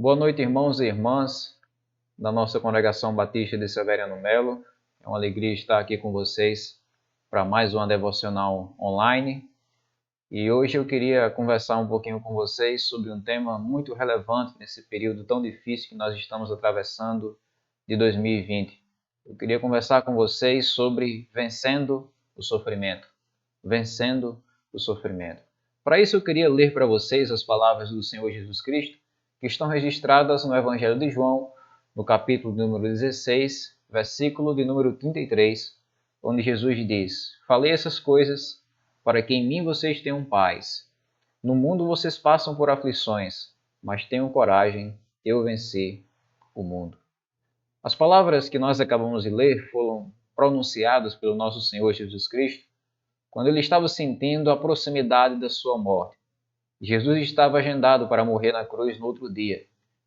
Boa noite, irmãos e irmãs da nossa Congregação Batista de Severiano Melo. É uma alegria estar aqui com vocês para mais uma devocional online. E hoje eu queria conversar um pouquinho com vocês sobre um tema muito relevante nesse período tão difícil que nós estamos atravessando de 2020. Eu queria conversar com vocês sobre vencendo o sofrimento. Vencendo o sofrimento. Para isso eu queria ler para vocês as palavras do Senhor Jesus Cristo, que estão registradas no Evangelho de João, no capítulo número 16, versículo de número 33, onde Jesus diz: Falei essas coisas para que em mim vocês tenham paz. No mundo vocês passam por aflições, mas tenham coragem, eu venci o mundo. As palavras que nós acabamos de ler foram pronunciadas pelo nosso Senhor Jesus Cristo quando ele estava sentindo a proximidade da sua morte. Jesus estava agendado para morrer na cruz no outro dia.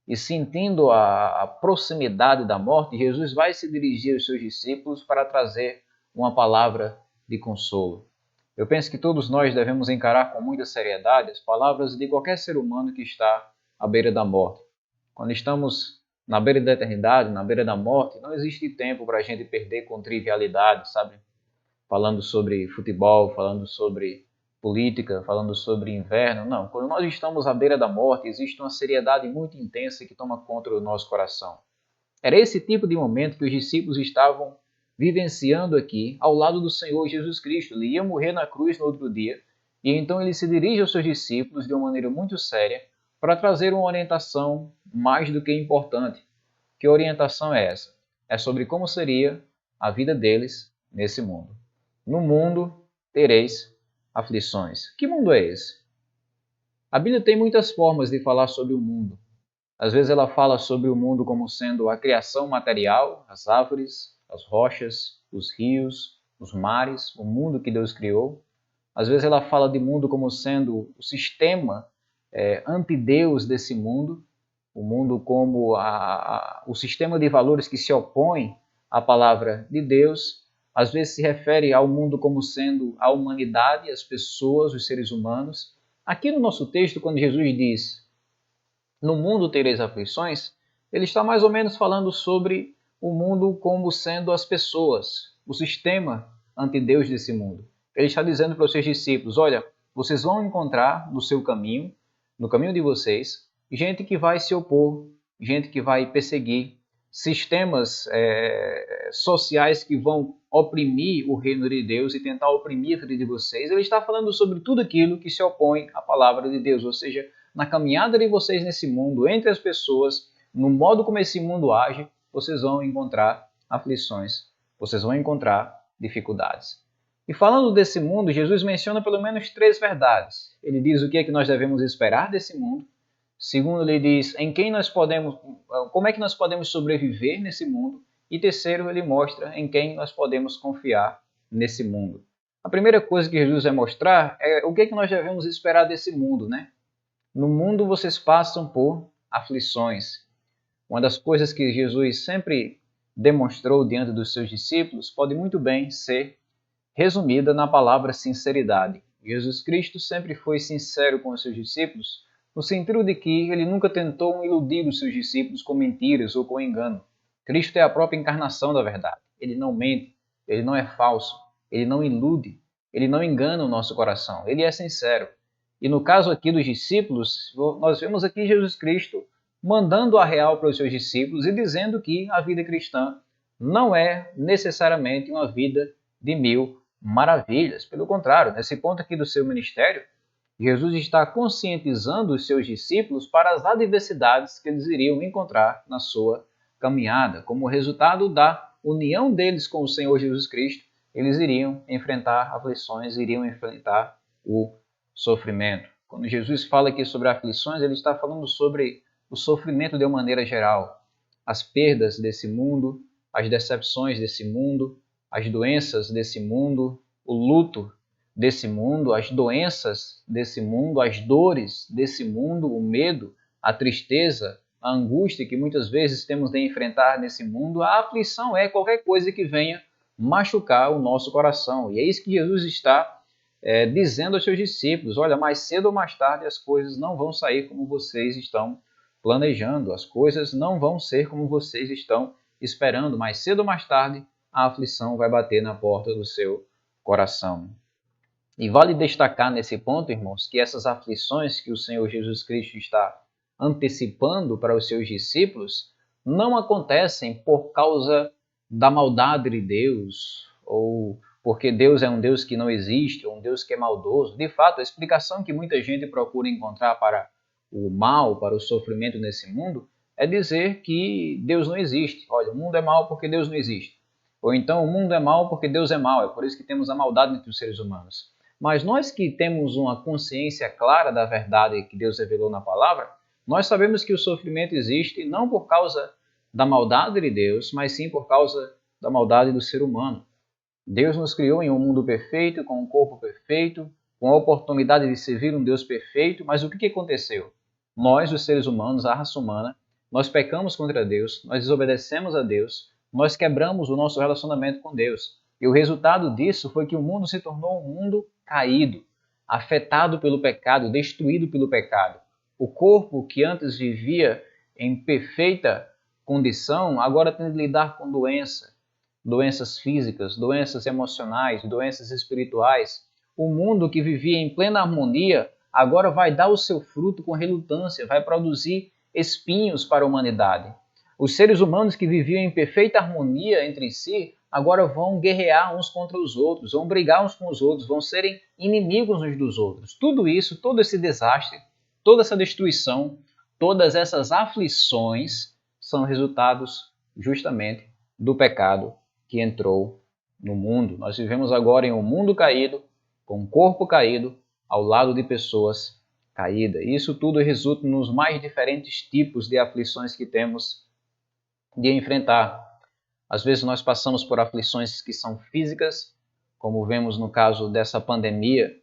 E sentindo a proximidade da morte, Jesus vai se dirigir aos seus discípulos para trazer uma palavra de consolo. Eu penso que todos nós devemos encarar com muita seriedade as palavras de qualquer ser humano que está à beira da morte. Quando estamos na beira da eternidade, na beira da morte, não existe tempo para a gente perder com trivialidade, sabe? Falando sobre futebol, falando sobre política, falando sobre inverno. Não, quando nós estamos à beira da morte, existe uma seriedade muito intensa que toma conta do nosso coração. Era esse tipo de momento que os discípulos estavam vivenciando aqui, ao lado do Senhor Jesus Cristo. Ele ia morrer na cruz no outro dia, e então ele se dirige aos seus discípulos de uma maneira muito séria para trazer uma orientação mais do que importante. Que orientação é essa? É sobre como seria a vida deles nesse mundo. No mundo tereis aflições. Que mundo é esse? A Bíblia tem muitas formas de falar sobre o mundo. Às vezes ela fala sobre o mundo como sendo a criação material, as árvores, as rochas, os rios, os mares, o mundo que Deus criou. Às vezes ela fala de mundo como sendo o sistema antideus desse mundo, o mundo como o sistema de valores que se opõe à palavra de Deus. Às vezes se refere ao mundo como sendo a humanidade, as pessoas, os seres humanos. Aqui no nosso texto, quando Jesus diz, no mundo tereis aflições, ele está mais ou menos falando sobre o mundo como sendo as pessoas, o sistema antideus desse mundo. Ele está dizendo para os seus discípulos, olha, vocês vão encontrar no seu caminho, no caminho de vocês, gente que vai se opor, gente que vai perseguir, sistemas sociais que vão oprimir o reino de Deus e tentar oprimir a vida de vocês. Ele está falando sobre tudo aquilo que se opõe à palavra de Deus, ou seja, na caminhada de vocês nesse mundo, entre as pessoas, no modo como esse mundo age, vocês vão encontrar aflições, vocês vão encontrar dificuldades. E falando desse mundo, Jesus menciona pelo menos 3 verdades. Ele diz o que é que nós devemos esperar desse mundo. Segundo, ele diz como é que nós podemos sobreviver nesse mundo. E terceiro, ele mostra em quem nós podemos confiar nesse mundo. A primeira coisa que Jesus vai mostrar é o que é que nós devemos esperar desse mundo, né? No mundo vocês passam por aflições. Uma das coisas que Jesus sempre demonstrou diante dos seus discípulos pode muito bem ser resumida na palavra sinceridade. Jesus Cristo sempre foi sincero com os seus discípulos, no sentido de que ele nunca tentou iludir os seus discípulos com mentiras ou com engano. Cristo é a própria encarnação da verdade. Ele não mente, ele não é falso, ele não ilude, ele não engana o nosso coração, ele é sincero. E no caso aqui dos discípulos, nós vemos aqui Jesus Cristo mandando a real para os seus discípulos e dizendo que a vida cristã não é necessariamente uma vida de 1000 maravilhas. Pelo contrário, nesse ponto aqui do seu ministério, Jesus está conscientizando os seus discípulos para as adversidades que eles iriam encontrar na sua caminhada. Como resultado da união deles com o Senhor Jesus Cristo, eles iriam enfrentar aflições, iriam enfrentar o sofrimento. Quando Jesus fala aqui sobre aflições, ele está falando sobre o sofrimento de uma maneira geral, as perdas desse mundo, as decepções desse mundo, as doenças desse mundo, o luto desse mundo, as doenças desse mundo, as dores desse mundo, o medo, a tristeza, a angústia que muitas vezes temos de enfrentar nesse mundo. A aflição é qualquer coisa que venha machucar o nosso coração. E é isso que Jesus está dizendo aos seus discípulos, olha, mais cedo ou mais tarde as coisas não vão sair como vocês estão planejando. As coisas não vão ser como vocês estão esperando. Mais cedo ou mais tarde, a aflição vai bater na porta do seu coração. E vale destacar nesse ponto, irmãos, que essas aflições que o Senhor Jesus Cristo está antecipando para os seus discípulos não acontecem por causa da maldade de Deus, ou porque Deus é um Deus que não existe, ou um Deus que é maldoso. De fato, a explicação que muita gente procura encontrar para o mal, para o sofrimento nesse mundo, é dizer que Deus não existe. Olha, o mundo é mal porque Deus não existe. Ou então o mundo é mal porque Deus é mal, é por isso que temos a maldade entre os seres humanos. Mas nós que temos uma consciência clara da verdade que Deus revelou na palavra, nós sabemos que o sofrimento existe não por causa da maldade de Deus, mas sim por causa da maldade do ser humano. Deus nos criou em um mundo perfeito, com um corpo perfeito, com a oportunidade de servir um Deus perfeito, mas o que aconteceu? Nós, os seres humanos, a raça humana, nós pecamos contra Deus, nós desobedecemos a Deus, nós quebramos o nosso relacionamento com Deus. E o resultado disso foi que o mundo se tornou um mundo caído, afetado pelo pecado, destruído pelo pecado. O corpo que antes vivia em perfeita condição, agora tem de lidar com doenças físicas, doenças emocionais, doenças espirituais. O mundo que vivia em plena harmonia, agora vai dar o seu fruto com relutância, vai produzir espinhos para a humanidade. Os seres humanos que viviam em perfeita harmonia entre si, agora vão guerrear uns contra os outros, vão brigar uns com os outros, vão serem inimigos uns dos outros. Tudo isso, todo esse desastre, toda essa destruição, todas essas aflições são resultados justamente do pecado que entrou no mundo. Nós vivemos agora em um mundo caído, com um corpo caído, ao lado de pessoas caídas. Isso tudo resulta nos mais diferentes tipos de aflições que temos de enfrentar. Às vezes nós passamos por aflições que são físicas, como vemos no caso dessa pandemia,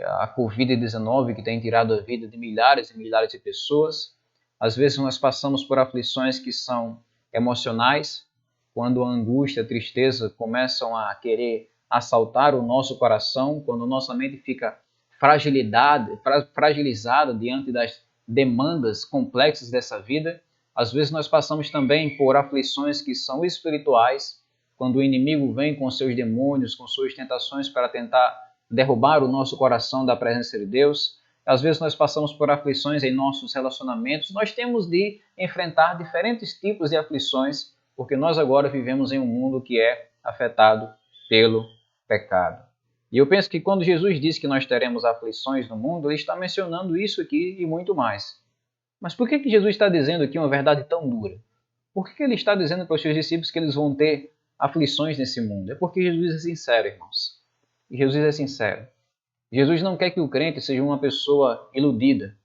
a Covid-19, que tem tirado a vida de milhares e milhares de pessoas. Às vezes nós passamos por aflições que são emocionais, quando a angústia, a tristeza começam a querer assaltar o nosso coração, quando nossa mente fica fragilizada diante das demandas complexas dessa vida. Às vezes nós passamos também por aflições que são espirituais, quando o inimigo vem com seus demônios, com suas tentações para tentar derrubar o nosso coração da presença de Deus. Às vezes nós passamos por aflições em nossos relacionamentos. Nós temos de enfrentar diferentes tipos de aflições, porque nós agora vivemos em um mundo que é afetado pelo pecado. E eu penso que quando Jesus diz que nós teremos aflições no mundo, ele está mencionando isso aqui e muito mais. Mas por que Jesus está dizendo aqui uma verdade tão dura? Por que ele está dizendo para os seus discípulos que eles vão ter aflições nesse mundo? É porque Jesus é sincero, irmãos. E Jesus é sincero. Jesus não quer que o crente seja uma pessoa iludida.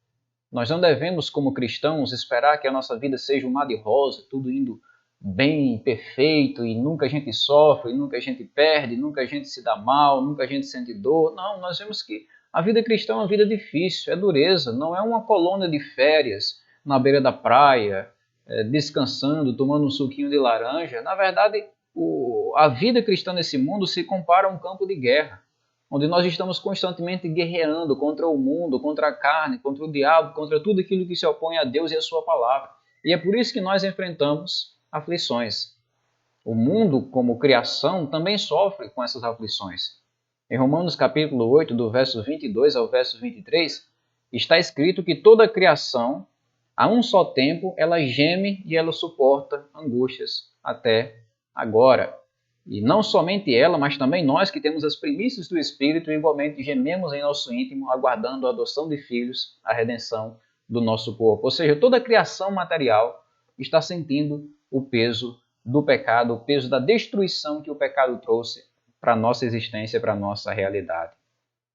Nós não devemos, como cristãos, esperar que a nossa vida seja um mar de rosa, tudo indo bem, perfeito, e nunca a gente sofre, nunca a gente perde, nunca a gente se dá mal, nunca a gente sente dor. Não, nós vemos que a vida cristã é uma vida difícil, é dureza, não é uma colônia de férias na beira da praia, descansando, tomando um suquinho de laranja. Na verdade, a vida cristã nesse mundo se compara a um campo de guerra, onde nós estamos constantemente guerreando contra o mundo, contra a carne, contra o diabo, contra tudo aquilo que se opõe a Deus e a sua palavra. E é por isso que nós enfrentamos aflições. O mundo, como criação, também sofre com essas aflições. Em Romanos capítulo 8, do verso 22 ao verso 23, está escrito que toda a criação, a um só tempo, ela geme e ela suporta angústias até agora. E não somente ela, mas também nós que temos as primícias do Espírito, igualmente gememos em nosso íntimo, aguardando a adoção de filhos, a redenção do nosso corpo. Ou seja, toda a criação material está sentindo o peso do pecado, o peso da destruição que o pecado trouxe para a nossa existência, para a nossa realidade.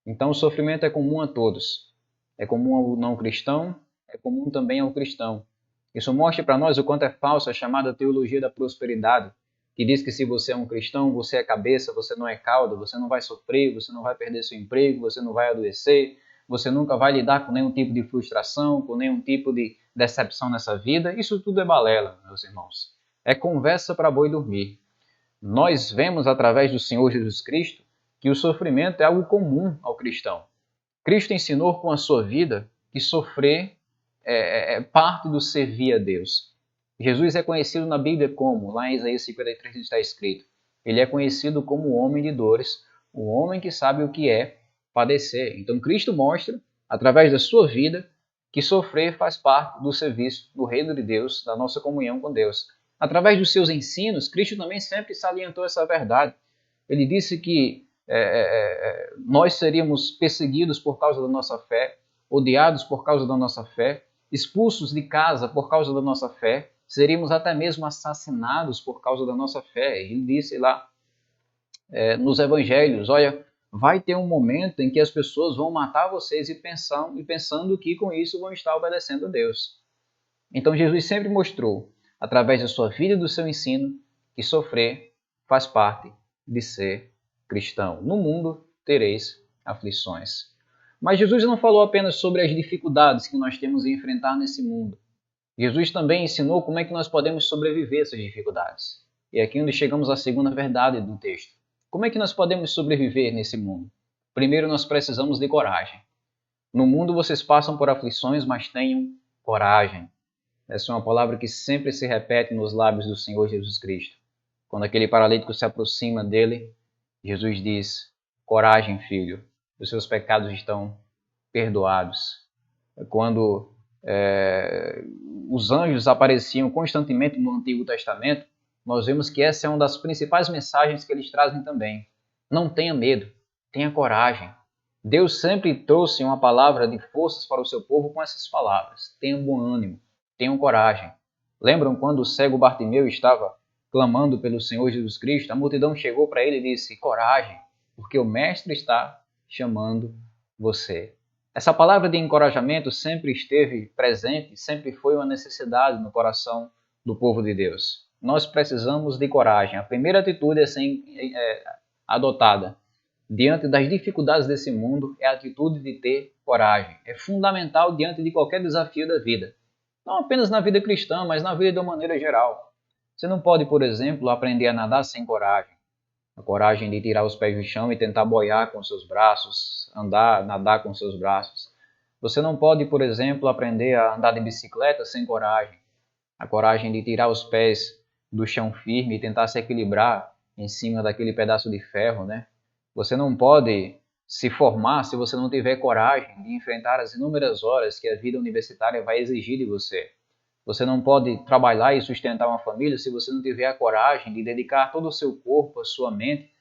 Então o sofrimento é comum a todos. É comum ao não cristão, é comum também ao cristão. Isso mostra para nós o quanto é falsa a chamada teologia da prosperidade, que diz que se você é um cristão, você é cabeça, você não é cauda, você não vai sofrer, você não vai perder seu emprego, você não vai adoecer, você nunca vai lidar com nenhum tipo de frustração, com nenhum tipo de decepção nessa vida. Isso tudo é balela, meus irmãos. É conversa para boi dormir. Nós vemos através do Senhor Jesus Cristo que o sofrimento é algo comum ao cristão. Cristo ensinou com a sua vida que sofrer parte do servir a Deus. Jesus é conhecido na Bíblia como, lá em Isaías 53 está escrito, ele é conhecido como o homem de dores, o homem que sabe o que é padecer. Então Cristo mostra, através da sua vida, que sofrer faz parte do serviço do reino de Deus, da nossa comunhão com Deus. Através dos seus ensinos, Cristo também sempre salientou essa verdade. Ele disse que nós seríamos perseguidos por causa da nossa fé, odiados por causa da nossa fé, expulsos de casa por causa da nossa fé, seríamos até mesmo assassinados por causa da nossa fé. Ele disse lá nos evangelhos, olha, vai ter um momento em que as pessoas vão matar vocês e pensando que com isso vão estar obedecendo a Deus. Então Jesus sempre mostrou, através da sua vida e do seu ensino, que sofrer faz parte de ser cristão. No mundo tereis aflições. Mas Jesus não falou apenas sobre as dificuldades que nós temos em enfrentar nesse mundo. Jesus também ensinou como é que nós podemos sobreviver a essas dificuldades. E aqui onde chegamos à segunda verdade do texto. Como é que nós podemos sobreviver nesse mundo? Primeiro, nós precisamos de coragem. No mundo vocês passam por aflições, mas tenham coragem. Essa é uma palavra que sempre se repete nos lábios do Senhor Jesus Cristo. Quando aquele paralítico se aproxima dele, Jesus diz, coragem, filho, os seus pecados estão perdoados. Quando os anjos apareciam constantemente no Antigo Testamento, nós vemos que essa é uma das principais mensagens que eles trazem também. Não tenha medo, tenha coragem. Deus sempre trouxe uma palavra de forças para o seu povo com essas palavras. Tenham bom ânimo, tenham coragem. Lembram quando o cego Bartimeu estava clamando pelo Senhor Jesus Cristo? A multidão chegou para ele e disse, coragem, porque o Mestre está chamando você. Essa palavra de encorajamento sempre esteve presente, sempre foi uma necessidade no coração do povo de Deus. Nós precisamos de coragem. A primeira atitude a ser adotada diante das dificuldades desse mundo é a atitude de ter coragem. É fundamental diante de qualquer desafio da vida. Não apenas na vida cristã, mas na vida de uma maneira geral. Você não pode, por exemplo, aprender a nadar sem coragem. A coragem de tirar os pés do chão e tentar boiar com seus braços, nadar com seus braços. Você não pode, por exemplo, aprender a andar de bicicleta sem coragem. A coragem de tirar os pés do chão firme e tentar se equilibrar em cima daquele pedaço de ferro, né? Você não pode se formar se você não tiver coragem de enfrentar as inúmeras horas que a vida universitária vai exigir de você. Você não pode trabalhar e sustentar uma família se você não tiver a coragem de dedicar todo o seu corpo, a sua mente,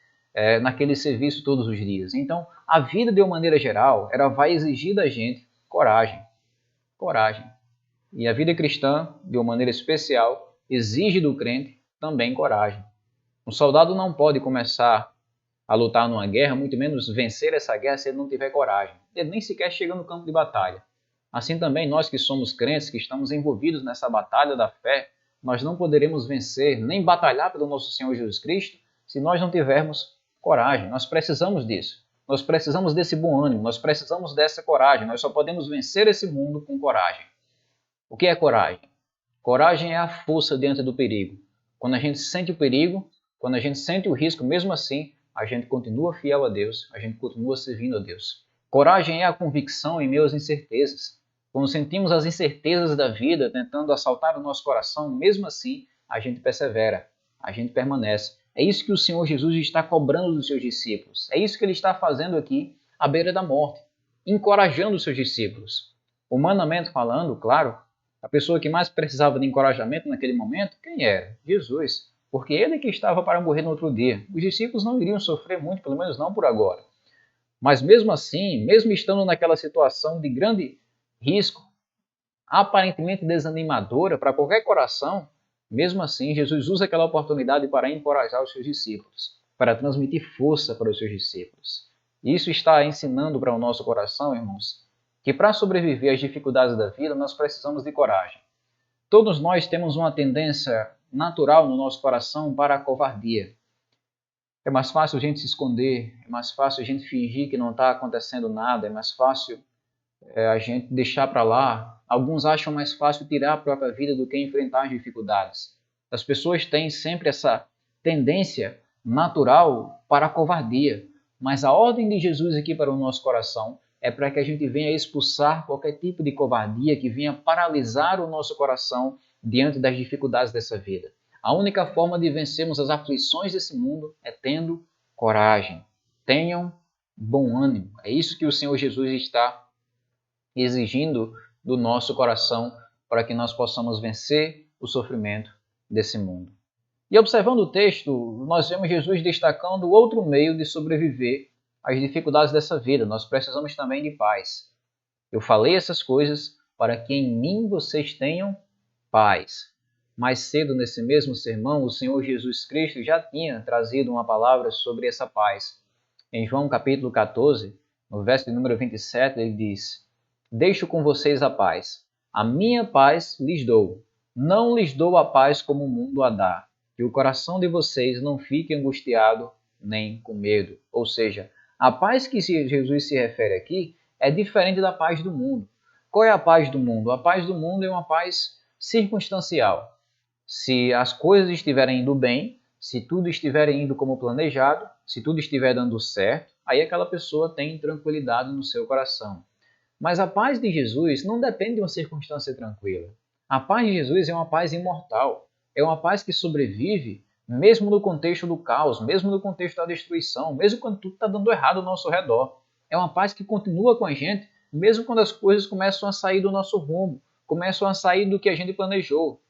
naquele serviço todos os dias. Então, a vida, de uma maneira geral, ela vai exigir da gente coragem. Coragem. E a vida cristã, de uma maneira especial, exige do crente também coragem. Um soldado não pode começar a lutar numa guerra, muito menos vencer essa guerra se ele não tiver coragem. Ele nem sequer chega no campo de batalha. Assim também nós que somos crentes, que estamos envolvidos nessa batalha da fé, nós não poderemos vencer nem batalhar pelo nosso Senhor Jesus Cristo se nós não tivermos coragem. Nós precisamos disso. Nós precisamos desse bom ânimo, nós precisamos dessa coragem. Nós só podemos vencer esse mundo com coragem. O que é coragem? Coragem é a força diante do perigo. Quando a gente sente o perigo, quando a gente sente o risco, mesmo assim, a gente continua fiel a Deus, a gente continua servindo a Deus. Coragem é a convicção em meio às incertezas. Quando sentimos as incertezas da vida tentando assaltar o nosso coração, mesmo assim, a gente persevera, a gente permanece. É isso que o Senhor Jesus está cobrando dos seus discípulos. É isso que ele está fazendo aqui, à beira da morte, encorajando os seus discípulos. Humanamente falando, claro, a pessoa que mais precisava de encorajamento naquele momento, quem era? Jesus. Porque ele que estava para morrer no outro dia. Os discípulos não iriam sofrer muito, pelo menos não por agora. Mas mesmo assim, mesmo estando naquela situação de grande risco, aparentemente desanimadora para qualquer coração, mesmo assim, Jesus usa aquela oportunidade para encorajar os seus discípulos, para transmitir força para os seus discípulos. E isso está ensinando para o nosso coração, irmãos, que para sobreviver às dificuldades da vida, nós precisamos de coragem. Todos nós temos uma tendência natural no nosso coração para a covardia. É mais fácil a gente se esconder, é mais fácil a gente fingir que não está acontecendo nada, é mais fácil a gente deixar para lá. Alguns acham mais fácil tirar a própria vida do que enfrentar as dificuldades. As pessoas têm sempre essa tendência natural para a covardia, mas a ordem de Jesus aqui para o nosso coração é para que a gente venha expulsar qualquer tipo de covardia que venha paralisar o nosso coração diante das dificuldades dessa vida. A única forma de vencermos as aflições desse mundo é tendo coragem. Tenham bom ânimo. É isso que o Senhor Jesus está exigindo do nosso coração para que nós possamos vencer o sofrimento desse mundo. E observando o texto, nós vemos Jesus destacando outro meio de sobreviver às dificuldades dessa vida. Nós precisamos também de paz. Eu falei essas coisas para que em mim vocês tenham paz. Mais cedo nesse mesmo sermão, o Senhor Jesus Cristo já tinha trazido uma palavra sobre essa paz. Em João capítulo 14, no verso de número 27, ele diz: Deixo com vocês a paz. A minha paz lhes dou. Não lhes dou a paz como o mundo a dá. Que o coração de vocês não fique angustiado nem com medo. Ou seja, a paz que Jesus se refere aqui é diferente da paz do mundo. Qual é a paz do mundo? A paz do mundo é uma paz circunstancial. Se as coisas estiverem indo bem, se tudo estiver indo como planejado, se tudo estiver dando certo, aí aquela pessoa tem tranquilidade no seu coração. Mas a paz de Jesus não depende de uma circunstância tranquila. A paz de Jesus é uma paz imortal. É uma paz que sobrevive mesmo no contexto do caos, mesmo no contexto da destruição, mesmo quando tudo está dando errado ao nosso redor. É uma paz que continua com a gente, mesmo quando as coisas começam a sair do nosso rumo, começam a sair do que a gente planejou.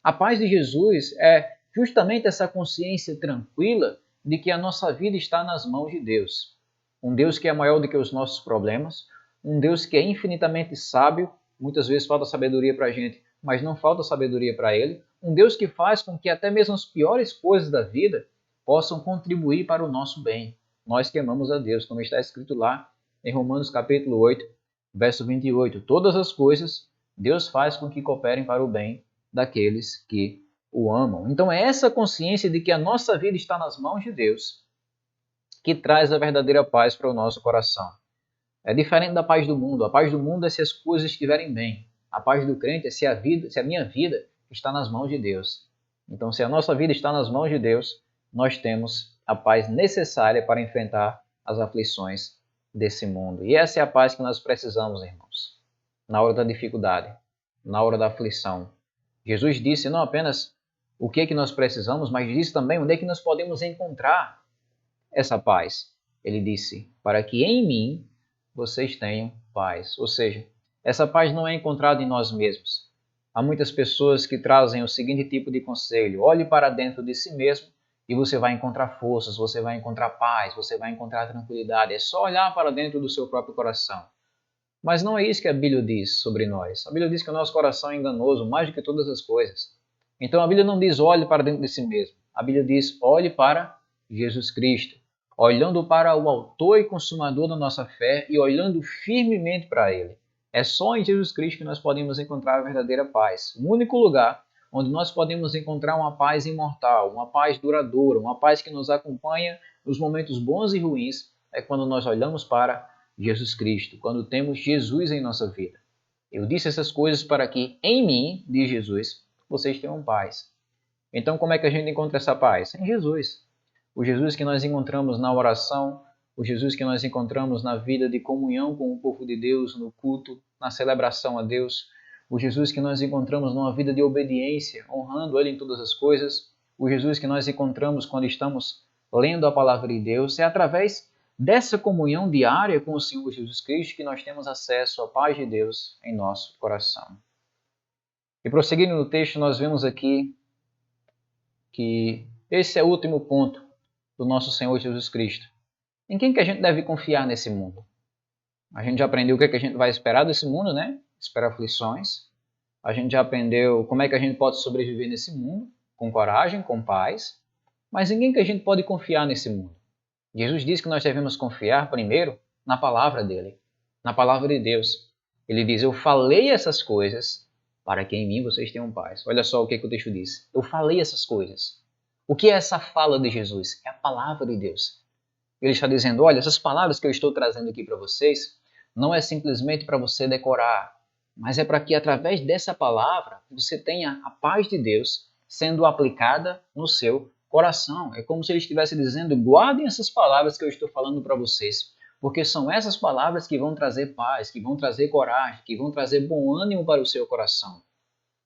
A paz de Jesus é justamente essa consciência tranquila de que a nossa vida está nas mãos de Deus. Um Deus que é maior do que os nossos problemas, um Deus que é infinitamente sábio, muitas vezes falta sabedoria para a gente, mas não falta sabedoria para Ele. Um Deus que faz com que até mesmo as piores coisas da vida possam contribuir para o nosso bem. Nós que amamos a Deus, como está escrito lá em Romanos capítulo 8, verso 28. Todas as coisas Deus faz com que cooperem para o bem daqueles que o amam. Então é essa consciência de que a nossa vida está nas mãos de Deus que traz a verdadeira paz para o nosso coração. É diferente da paz do mundo. A paz do mundo é se as coisas estiverem bem. A paz do crente é se a minha vida está nas mãos de Deus. Então, se a nossa vida está nas mãos de Deus, nós temos a paz necessária para enfrentar as aflições desse mundo. E essa é a paz que nós precisamos, irmãos, na hora da dificuldade, na hora da aflição. Jesus disse não apenas o que é que nós precisamos, mas disse também onde é que nós podemos encontrar essa paz. Ele disse, para que em mim vocês tenham paz. Ou seja, essa paz não é encontrada em nós mesmos. Há muitas pessoas que trazem o seguinte tipo de conselho: olhe para dentro de si mesmo e você vai encontrar forças, você vai encontrar paz, você vai encontrar tranquilidade. É só olhar para dentro do seu próprio coração. Mas não é isso que a Bíblia diz sobre nós. A Bíblia diz que o nosso coração é enganoso mais do que todas as coisas. Então a Bíblia não diz olhe para dentro de si mesmo. A Bíblia diz olhe para Jesus Cristo, olhando para o autor e consumador da nossa fé e olhando firmemente para Ele. É só em Jesus Cristo que nós podemos encontrar a verdadeira paz. O único lugar onde nós podemos encontrar uma paz imortal, uma paz duradoura, uma paz que nos acompanha nos momentos bons e ruins, é quando nós olhamos para Jesus Cristo, quando temos Jesus em nossa vida. Eu disse essas coisas para que em mim, diz Jesus, vocês tenham paz. Então como é que a gente encontra essa paz? Em Jesus. O Jesus que nós encontramos na oração, o Jesus que nós encontramos na vida de comunhão com o povo de Deus, no culto, na celebração a Deus, o Jesus que nós encontramos numa vida de obediência, honrando Ele em todas as coisas, o Jesus que nós encontramos quando estamos lendo a palavra de Deus, é através dessa comunhão diária com o Senhor Jesus Cristo que nós temos acesso à paz de Deus em nosso coração. E prosseguindo no texto, nós vemos aqui que esse é o último ponto do nosso Senhor Jesus Cristo. Em quem que a gente deve confiar nesse mundo? A gente já aprendeu o que a gente vai esperar desse mundo, né? Esperar aflições. A gente já aprendeu como é que a gente pode sobreviver nesse mundo, com coragem, com paz. Mas em quem que a gente pode confiar nesse mundo? Jesus diz que nós devemos confiar primeiro na palavra dele, na palavra de Deus. Ele diz, eu falei essas coisas para que em mim vocês tenham paz. Olha só o que o texto diz. Eu falei essas coisas. O que é essa fala de Jesus? É a palavra de Deus. Ele está dizendo, olha, essas palavras que eu estou trazendo aqui para vocês não é simplesmente para você decorar, mas é para que através dessa palavra você tenha a paz de Deus sendo aplicada no seu coração. É como se ele estivesse dizendo, guardem essas palavras que eu estou falando para vocês, porque são essas palavras que vão trazer paz, que vão trazer coragem, que vão trazer bom ânimo para o seu coração.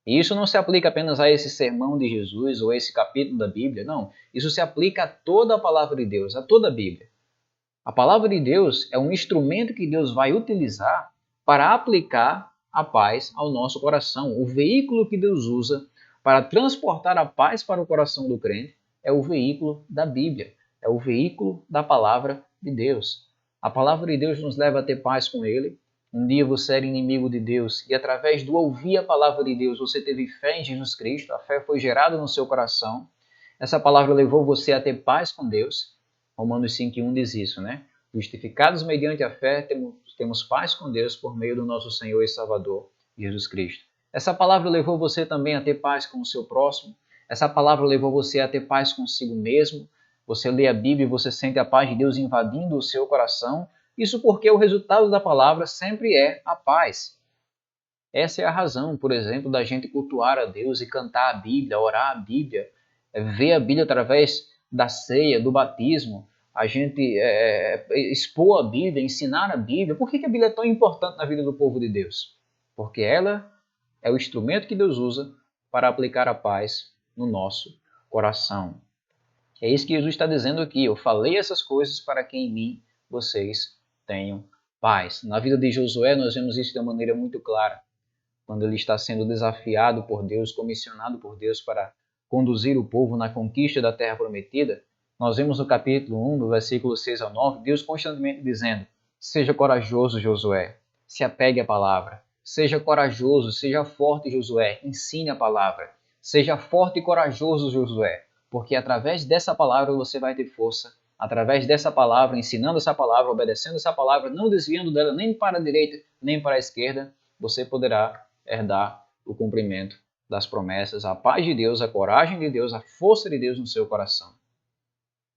E isso não se aplica apenas a esse sermão de Jesus ou a esse capítulo da Bíblia, não. Isso se aplica a toda a palavra de Deus, a toda a Bíblia. A palavra de Deus é um instrumento que Deus vai utilizar para aplicar a paz ao nosso coração. O veículo que Deus usa para transportar a paz para o coração do crente é o veículo da Bíblia, é o veículo da palavra de Deus. A palavra de Deus nos leva a ter paz com Ele. Um dia você era inimigo de Deus e através do ouvir a palavra de Deus você teve fé em Jesus Cristo, a fé foi gerada no seu coração. Essa palavra levou você a ter paz com Deus. Romanos 5,1 diz isso, né? Justificados mediante a fé, temos paz com Deus por meio do nosso Senhor e Salvador, Jesus Cristo. Essa palavra levou você também a ter paz com o seu próximo. Essa palavra levou você a ter paz consigo mesmo. Você lê a Bíblia e você sente a paz de Deus invadindo o seu coração. Isso porque o resultado da palavra sempre é a paz. Essa é a razão, por exemplo, da gente cultuar a Deus e cantar a Bíblia, orar a Bíblia, ver a Bíblia através da ceia, do batismo, a gente expor a Bíblia, ensinar a Bíblia. Por que a Bíblia é tão importante na vida do povo de Deus? Porque ela é o instrumento que Deus usa para aplicar a paz no nosso coração. É isso que Jesus está dizendo aqui. Eu falei essas coisas para que em mim vocês tenham paz. Na vida de Josué nós vemos isso de uma maneira muito clara. Quando ele está sendo desafiado por Deus, comissionado por Deus para conduzir o povo na conquista da terra prometida, nós vemos no capítulo 1, do versículo 6 ao 9, Deus constantemente dizendo: seja corajoso, Josué, se apegue à palavra. Seja corajoso, seja forte, Josué, ensine a palavra. Seja forte e corajoso, Josué, porque através dessa palavra você vai ter força. Através dessa palavra, ensinando essa palavra, obedecendo essa palavra, não desviando dela nem para a direita, nem para a esquerda, você poderá herdar o cumprimento das promessas, a paz de Deus, a coragem de Deus, a força de Deus no seu coração.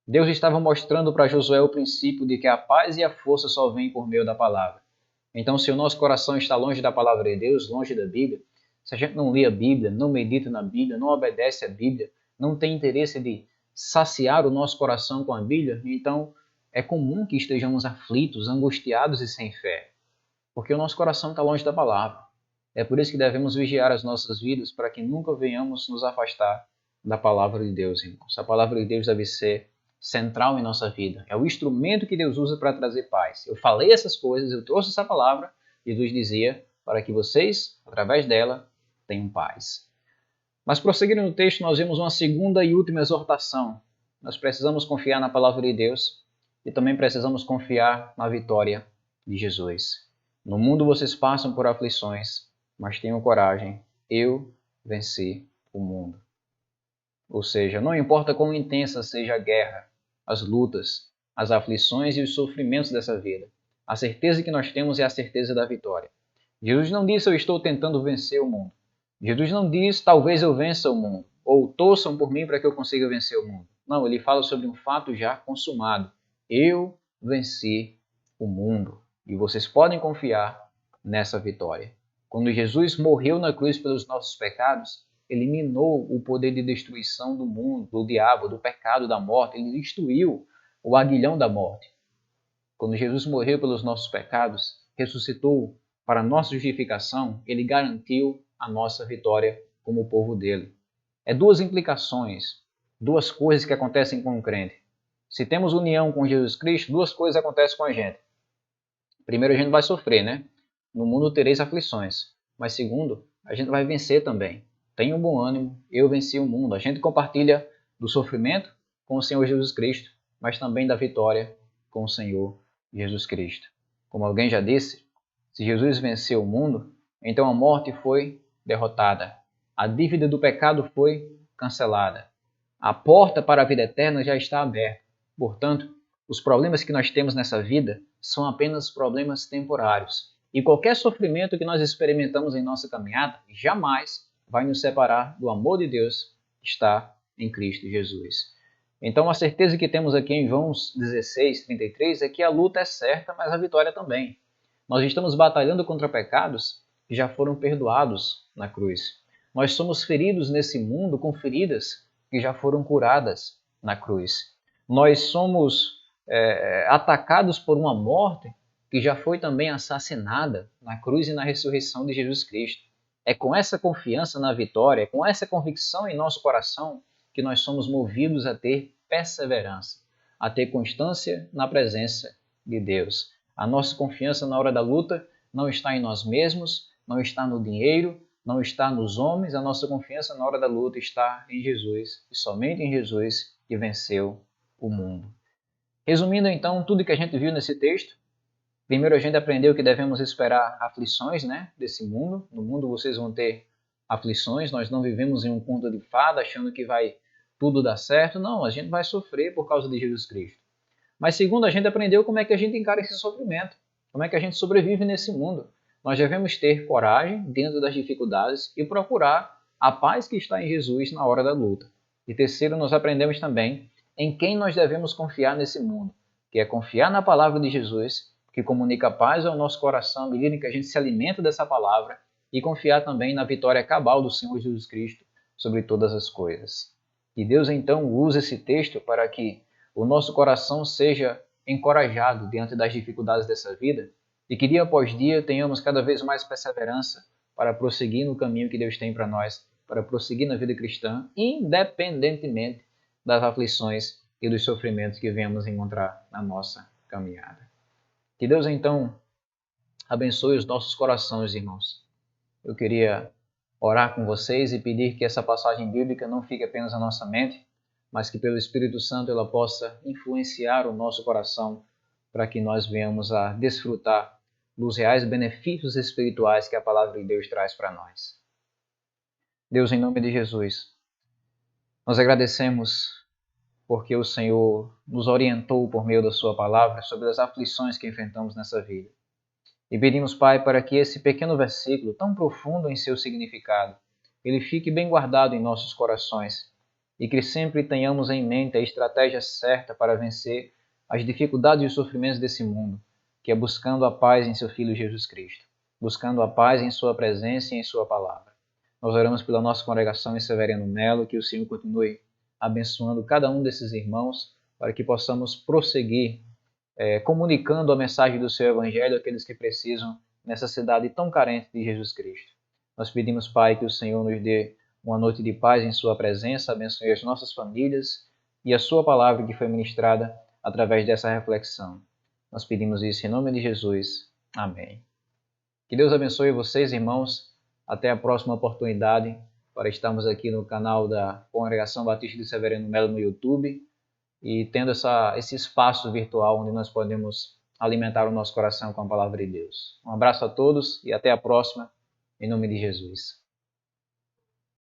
Deus estava mostrando para Josué o princípio de que a paz e a força só vêm por meio da palavra. Então, se o nosso coração está longe da palavra de Deus, longe da Bíblia, se a gente não lê a Bíblia, não medita na Bíblia, não obedece à Bíblia, não tem interesse de saciar o nosso coração com a Bíblia, então é comum que estejamos aflitos, angustiados e sem fé, porque o nosso coração está longe da palavra. É por isso que devemos vigiar as nossas vidas para que nunca venhamos nos afastar da palavra de Deus, irmãos. A palavra de Deus deve ser central em nossa vida. É o instrumento que Deus usa para trazer paz. Eu falei essas coisas, eu trouxe essa palavra, Jesus dizia, para que vocês, através dela, tenham paz. Mas prosseguindo no texto, nós vemos uma segunda e última exortação. Nós precisamos confiar na palavra de Deus e também precisamos confiar na vitória de Jesus. No mundo vocês passam por aflições, mas tenham coragem, eu venci o mundo. Ou seja, não importa quão intensa seja a guerra, as lutas, as aflições e os sofrimentos dessa vida, a certeza que nós temos é a certeza da vitória. Jesus não disse: eu estou tentando vencer o mundo. Jesus não diz: talvez eu vença o mundo, ou torçam por mim para que eu consiga vencer o mundo. Não, ele fala sobre um fato já consumado. Eu venci o mundo. E vocês podem confiar nessa vitória. Quando Jesus morreu na cruz pelos nossos pecados, eliminou o poder de destruição do mundo, do diabo, do pecado, da morte. Ele destruiu o aguilhão da morte. Quando Jesus morreu pelos nossos pecados, ressuscitou para nossa justificação, ele garantiu a nossa vitória como povo dele. É duas implicações, duas coisas que acontecem com o crente. Se temos união com Jesus Cristo, duas coisas acontecem com a gente. Primeiro, a gente vai sofrer, né? No mundo tereis aflições. Mas segundo, a gente vai vencer também. Tenham bom ânimo, eu venci o mundo. A gente compartilha do sofrimento com o Senhor Jesus Cristo, mas também da vitória com o Senhor Jesus Cristo. Como alguém já disse, se Jesus venceu o mundo, então a morte foi derrotada. A dívida do pecado foi cancelada. A porta para a vida eterna já está aberta. Portanto, os problemas que nós temos nessa vida são apenas problemas temporários. E qualquer sofrimento que nós experimentamos em nossa caminhada jamais vai nos separar do amor de Deus que está em Cristo Jesus. Então a certeza que temos aqui em João 16:33 é que a luta é certa, mas a vitória também. Nós estamos batalhando contra pecados que já foram perdoados na cruz. Nós somos feridos nesse mundo com feridas que já foram curadas na cruz. Nós somos atacados por uma morte que já foi também assassinada na cruz e na ressurreição de Jesus Cristo. É com essa confiança na vitória, é com essa convicção em nosso coração que nós somos movidos a ter perseverança, a ter constância na presença de Deus. A nossa confiança na hora da luta não está em nós mesmos, não está no dinheiro, não está nos homens, a nossa confiança na hora da luta está em Jesus, e somente em Jesus que venceu o mundo. Resumindo então tudo que a gente viu nesse texto, primeiro a gente aprendeu que devemos esperar aflições, desse mundo. No mundo vocês vão ter aflições, nós não vivemos em um conto de fada achando que vai tudo dar certo, não, a gente vai sofrer por causa de Jesus Cristo. Mas segundo, a gente aprendeu como é que a gente encara esse sofrimento, como é que a gente sobrevive nesse mundo. Nós devemos ter coragem dentro das dificuldades e procurar a paz que está em Jesus na hora da luta. E terceiro, nós aprendemos também em quem nós devemos confiar nesse mundo, que é confiar na palavra de Jesus, que comunica paz ao nosso coração à medida que a gente se alimenta dessa palavra, e confiar também na vitória cabal do Senhor Jesus Cristo sobre todas as coisas. Que Deus então use esse texto para que o nosso coração seja encorajado diante das dificuldades dessa vida e que dia após dia tenhamos cada vez mais perseverança para prosseguir no caminho que Deus tem para nós, para prosseguir na vida cristã, independentemente das aflições e dos sofrimentos que venhamos encontrar na nossa caminhada. Que Deus então abençoe os nossos corações, irmãos. Eu queria orar com vocês e pedir que essa passagem bíblica não fique apenas na nossa mente, mas que pelo Espírito Santo ela possa influenciar o nosso coração para que nós venhamos a desfrutar dos reais benefícios espirituais que a palavra de Deus traz para nós. Deus, em nome de Jesus, nós agradecemos porque o Senhor nos orientou por meio da sua palavra sobre as aflições que enfrentamos nessa vida. E pedimos, Pai, para que esse pequeno versículo, tão profundo em seu significado, ele fique bem guardado em nossos corações e que sempre tenhamos em mente a estratégia certa para vencer as dificuldades e os sofrimentos desse mundo, que é buscando a paz em seu Filho Jesus Cristo, buscando a paz em sua presença e em sua palavra. Nós oramos pela nossa congregação em Severiano Melo, que o Senhor continue abençoando cada um desses irmãos para que possamos prosseguir comunicando a mensagem do seu Evangelho àqueles que precisam nessa cidade tão carente de Jesus Cristo. Nós pedimos, Pai, que o Senhor nos dê uma noite de paz em sua presença, abençoe as nossas famílias e a sua palavra que foi ministrada através dessa reflexão. Nós pedimos isso em nome de Jesus. Amém. Que Deus abençoe vocês, irmãos. Até a próxima oportunidade para estarmos aqui no canal da Congregação Batista de Severiano Melo no YouTube e tendo esse espaço virtual onde nós podemos alimentar o nosso coração com a palavra de Deus. Um abraço a todos e até a próxima, em nome de Jesus.